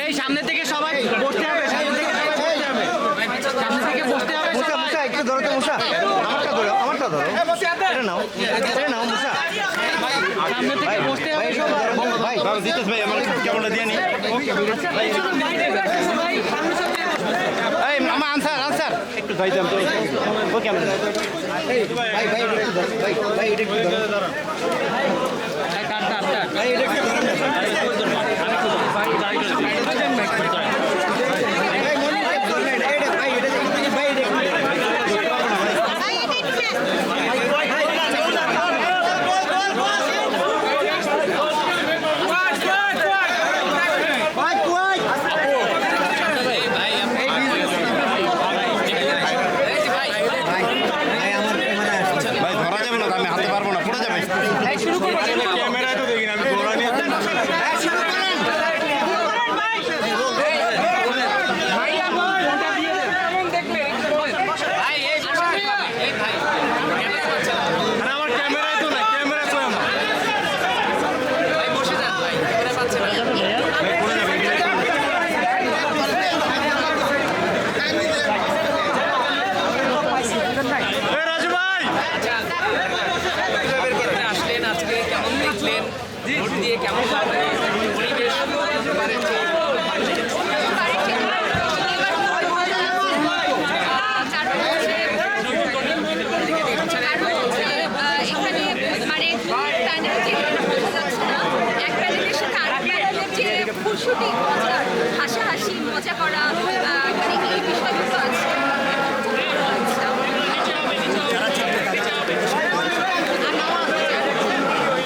এই সামনে থেকে সবাই বসতে হবে, সামনে থেকে সবাই বসতে হবে, সামনে থেকে বসতে হবে। মুসা মুসা একটু ধরো তো মুসা, আমারটা ধরো এটা নাও মুসা। সামনে থেকে বসতে হবে সবাই। ভাই জিতেশ ভাই আমার কেমনটা দিয়ে নি এই আমার আনসার একটু ভাই দাম তো ও কেমন ভাই ভাই এটা একটু ভাই ভাই এটা একটু ধরো ভাই এটা একটু হাসাহাসি মজা করা এই বিষয়গুলো আছে।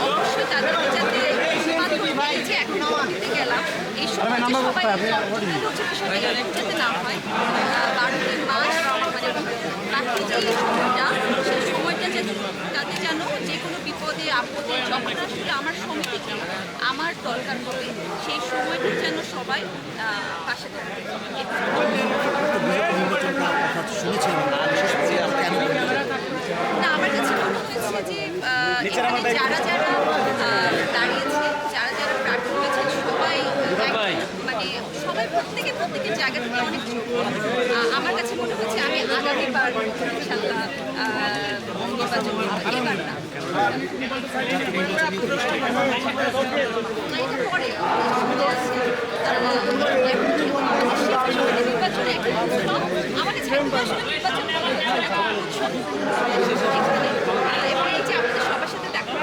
অবশ্যই তাদেরকে যাতে এখন দিতে গেলাম এই সময় যাতে না হয় 12 মাস মানে বাকি যে সময়টা সেই সময়টা তাদের যেন যে কোনো বিপদে আপদে যখন আসলে আমার সমিতিকে আমার দরকার হবে সেই সময়টা যেন সবাই পাশে থাকে। না আমার কাছে মনে হয়েছে যে এখানে যারা দাঁড়িয়েছে যারা প্রার্থী হয়েছেন সবাই মানে সবাই প্রত্যেকের জায়গা থেকে অনেক ছোট। আমার কাছে মনে হচ্ছে আমি আগামীবার ইনশাল্লাহ নির্বাচন এবার না পরে নির্বাচনে আমাকে ছাড়তে আসলে নির্বাচন এবং এই যে আমাদের সবার সাথে দেখা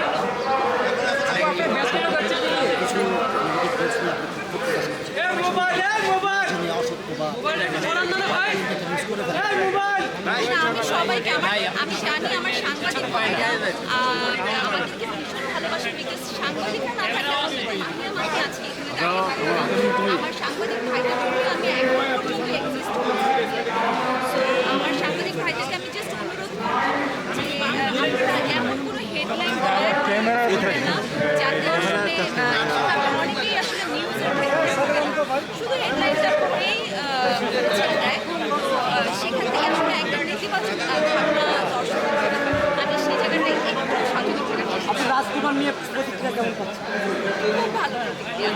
আমি সবাইকে আমি জানি আমার সাংবাদিক ভাইরা আমাদেরকে ভীষণ ভালোবাসে বিকজ সাংবাদিকরা না থাকলে আমি আছি এখানে আমার সাংবাদিক ভাইদের জন্য আমি এখন পর্যন্ত এক্সিস্ট আমার সাংবাদিক ভাইদেরকে আমি জাস্ট অনুরোধ করব যে আপনারা এমন কোনো হেডলাইন দেবেন না যাতে আসলে অনেকেই আসলে নিউজের শুধু হেডলাইনটা পড়েই দেয় সেখান থেকে আসলে একটা নেতিবাচক ধারণা দর্শক আমি সেই জায়গাটায় একটু সচেতন থাকার রাজকুমার নিয়ে প্রতিক্রিয়া কেমন করছে? খুব ভালো প্রতিক্রিয়া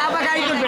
আবার গাড়ি করবে